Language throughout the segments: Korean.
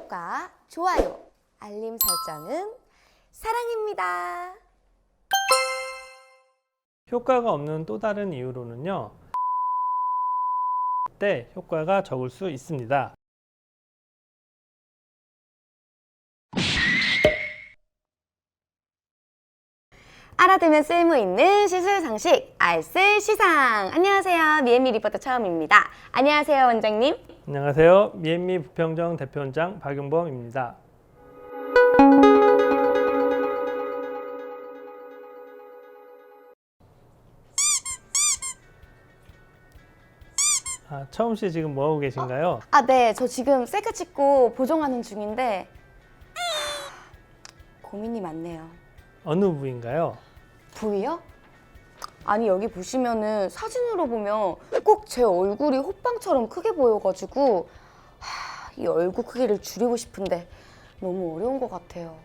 구독과 좋아요, 알림 설정은 사랑입니다. 효과가 없는 또 다른 이유로는요, 때 효과가 적을 수 있습니다. 알아두면 쓸모있는 시술상식 알쓸 시상. 안녕하세요, 미애미 리포터 처음입니다. 안녕하세요, 원장님. 안녕하세요. 미앤미 부평정 대표원장 박용범입니다. 처음 씨 지금 뭐 하고 계신가요? 네, 저 지금 셀카 찍고 보정하는 중인데 고민이 많네요. 어느 부위인가요? 부위요? 아니, 여기 보시면은 사진으로 보면 꼭 제 얼굴이 호빵처럼 크게 보여가지고 이 얼굴 크기를 줄이고 싶은데 너무 어려운 것 같아요.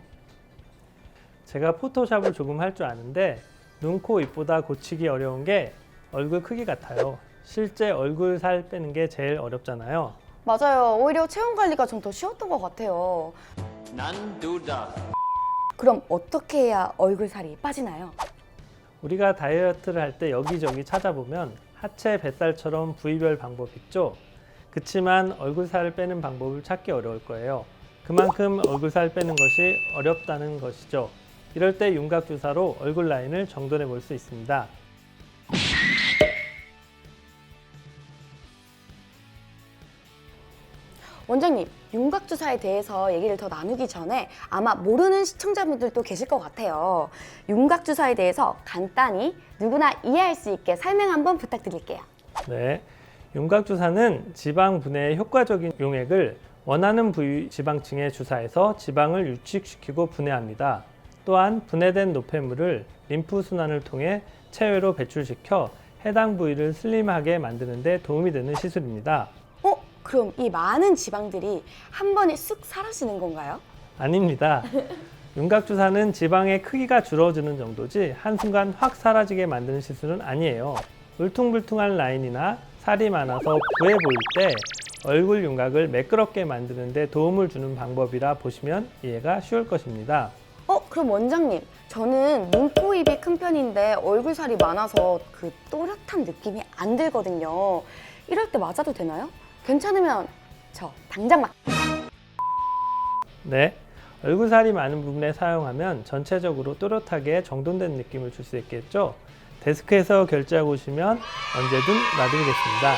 제가 포토샵을 조금 할 줄 아는데 눈, 코, 입보다 고치기 어려운 게 얼굴 크기 같아요. 실제 얼굴 살 빼는 게 제일 어렵잖아요. 맞아요. 오히려 체온 관리가 좀 더 쉬웠던 것 같아요. 난두다. 그럼 어떻게 해야 얼굴 살이 빠지나요? 우리가 다이어트를 할 때 여기저기 찾아보면 하체, 뱃살처럼 부위별 방법 있죠? 그치만 얼굴 살을 빼는 방법을 찾기 어려울 거예요. 그만큼 얼굴 살 빼는 것이 어렵다는 것이죠. 이럴 때 윤곽 주사로 얼굴 라인을 정돈해 볼 수 있습니다. 원장님, 윤곽주사에 대해서 얘기를 더 나누기 전에 아마 모르는 시청자분들도 계실 것 같아요. 윤곽주사에 대해서 간단히 누구나 이해할 수 있게 설명 한번 부탁드릴게요. 네, 윤곽 주사는 지방 분해에 효과적인 용액을 원하는 부위 지방층에 주사해서 지방을 유축시키고 분해합니다. 또한 분해된 노폐물을 림프 순환을 통해 체외로 배출시켜 해당 부위를 슬림하게 만드는 데 도움이 되는 시술입니다. 그럼 이 많은 지방들이 한 번에 쑥 사라지는 건가요? 아닙니다. 윤곽 주사는 지방의 크기가 줄어드는 정도지 한순간 확 사라지게 만드는 시술은 아니에요. 울퉁불퉁한 라인이나 살이 많아서 부해 보일 때 얼굴 윤곽을 매끄럽게 만드는 데 도움을 주는 방법이라 보시면 이해가 쉬울 것입니다. 그럼 원장님, 저는 눈, 코, 입이 큰 편인데 얼굴 살이 많아서 그 또렷한 느낌이 안 들거든요. 이럴 때 맞아도 되나요? 괜찮으면 저 당장 막. 네, 얼굴 살이 많은 부분에 사용하면 전체적으로 또렷하게 정돈된 느낌을 줄 수 있겠죠? 데스크에서 결제하고 오시면 언제든 놔드리겠습니다.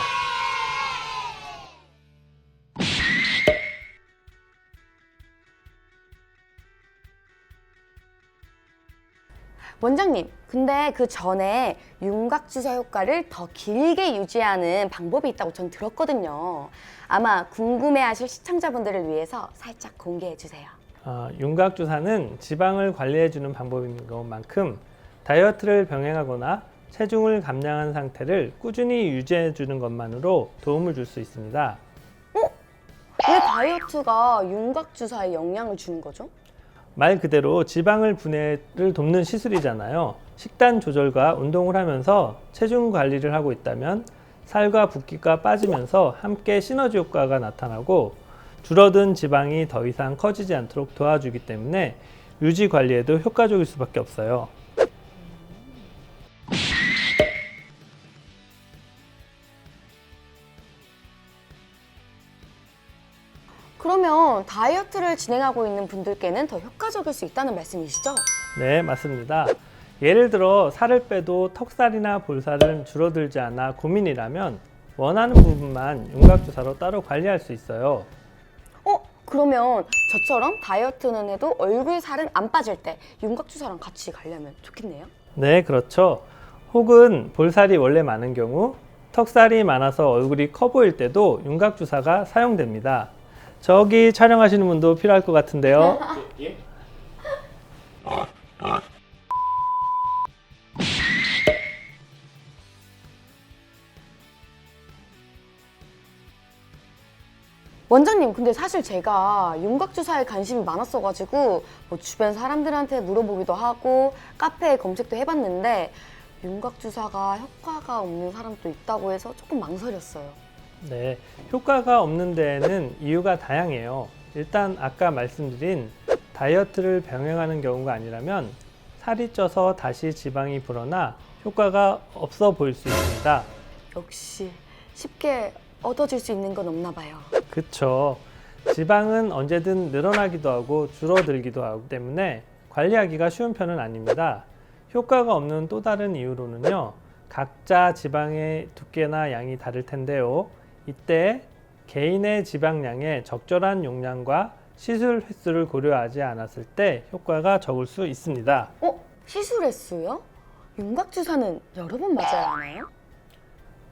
원장님, 근데 그 전에 윤곽주사 효과를 더 길게 유지하는 방법이 있다고 전 들었거든요. 아마 궁금해하실 시청자분들을 위해서 살짝 공개해 주세요. 윤곽 주사는 지방을 관리해주는 방법인 것만큼 다이어트를 병행하거나 체중을 감량한 상태를 꾸준히 유지해주는 것만으로 도움을 줄 수 있습니다. 왜 다이어트가 윤곽주사에 영향을 주는 거죠? 말 그대로 지방을 분해를 돕는 시술이잖아요. 식단 조절과 운동을 하면서 체중 관리를 하고 있다면 살과 붓기가 빠지면서 함께 시너지 효과가 나타나고 줄어든 지방이 더 이상 커지지 않도록 도와주기 때문에 유지 관리에도 효과적일 수밖에 없어요. 그러면 다이어트를 진행하고 있는 분들께는 더 효과적일 수 있다는 말씀이시죠? 네, 맞습니다. 예를 들어 살을 빼도 턱살이나 볼살은 줄어들지 않아 고민이라면 원하는 부분만 윤곽 주사로 따로 관리할 수 있어요. 그러면 저처럼 다이어트는 해도 얼굴 살은 안 빠질 때 윤곽주사랑 같이 가려면 좋겠네요. 네, 그렇죠. 혹은 볼살이 원래 많은 경우 턱살이 많아서 얼굴이 커 보일 때도 윤곽 주사가 사용됩니다. 저기 촬영하시는 분도 필요할 것 같은데요. 예? 원장님, 근데 사실 제가 윤곽주사에 관심이 많았어가지고 뭐 주변 사람들한테 물어보기도 하고 카페에 검색도 해봤는데 윤곽주사가 효과가 없는 사람도 있다고 해서 조금 망설였어요. 네, 효과가 없는 데에는 이유가 다양해요. 일단 아까 말씀드린 다이어트를 병행하는 경우가 아니라면 살이 쪄서 다시 지방이 불어나 효과가 없어 보일 수 있습니다. 역시 쉽게 얻어질 수 있는 건 없나 봐요. 그쵸. 지방은 언제든 늘어나기도 하고 줄어들기도 하기 때문에 관리하기가 쉬운 편은 아닙니다. 효과가 없는 또 다른 이유로는요, 각자 지방의 두께나 양이 다를 텐데요. 이때 개인의 지방량의 적절한 용량과 시술 횟수를 고려하지 않았을 때 효과가 적을 수 있습니다. 시술 횟수요? 윤곽주사는 여러 번 맞아야 하나요?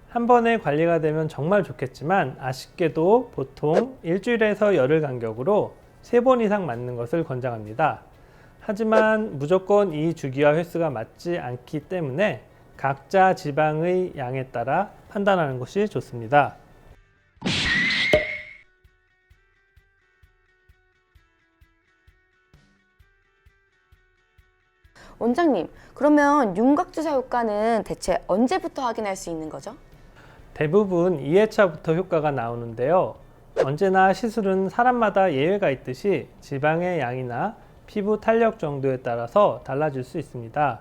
한 번에 관리가 되면 정말 좋겠지만 아쉽게도 보통 일주일에서 열흘 간격으로 3번 이상 맞는 것을 권장합니다. 하지만 무조건 이 주기와 횟수가 맞지 않기 때문에 각자 지방의 양에 따라 판단하는 것이 좋습니다. 원장님, 그러면 윤곽주사 효과는 대체 언제부터 확인할 수 있는 거죠? 대부분 2회차부터 효과가 나오는데요. 언제나 시술은 사람마다 예외가 있듯이 지방의 양이나 피부 탄력 정도에 따라서 달라질 수 있습니다.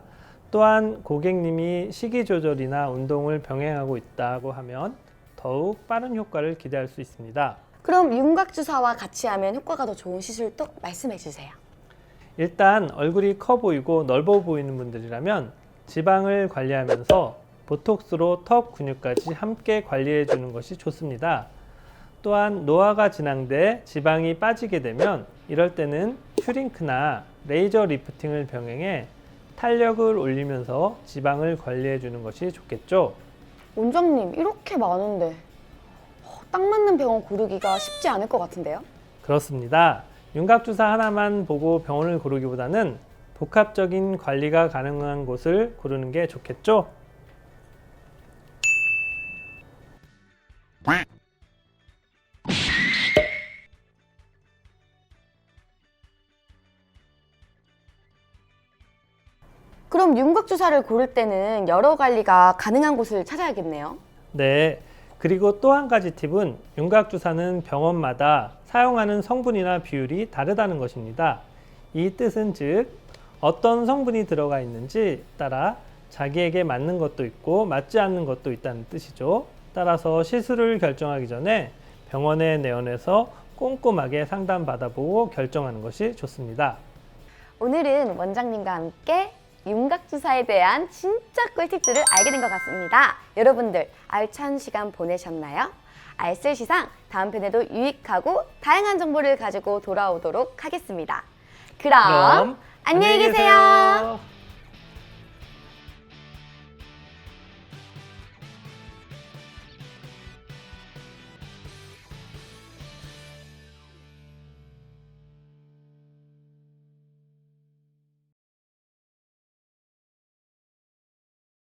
또한 고객님이 식이 조절이나 운동을 병행하고 있다고 하면 더욱 빠른 효과를 기대할 수 있습니다. 그럼 윤곽주사와 같이 하면 효과가 더 좋은 시술도 말씀해 주세요. 일단 얼굴이 커 보이고 넓어 보이는 분들이라면 지방을 관리하면서 보톡스로 턱 근육까지 함께 관리해 주는 것이 좋습니다. 또한 노화가 진행돼 지방이 빠지게 되면 이럴 때는 슈링크나 레이저 리프팅을 병행해 탄력을 올리면서 지방을 관리해 주는 것이 좋겠죠. 원장님, 이렇게 많은데 딱 맞는 병원 고르기가 쉽지 않을 것 같은데요? 그렇습니다. 윤곽주사 하나만 보고 병원을 고르기보다는 복합적인 관리가 가능한 곳을 고르는 게 좋겠죠. 그럼 윤곽주사를 고를 때는 여러 관리가 가능한 곳을 찾아야겠네요. 네. 그리고 또 한 가지 팁은 윤곽주사는 병원마다 사용하는 성분이나 비율이 다르다는 것입니다. 이 뜻은 즉 어떤 성분이 들어가 있는지 따라 자기에게 맞는 것도 있고 맞지 않는 것도 있다는 뜻이죠. 따라서 시술을 결정하기 전에 병원에 내원해서 꼼꼼하게 상담받아보고 결정하는 것이 좋습니다. 오늘은 원장님과 함께 윤곽주사에 대한 진짜 꿀팁들을 알게 된 것 같습니다. 여러분들 알찬 시간 보내셨나요? 알쓸시상 다음 편에도 유익하고 다양한 정보를 가지고 돌아오도록 하겠습니다. 그럼 안녕히 계세요.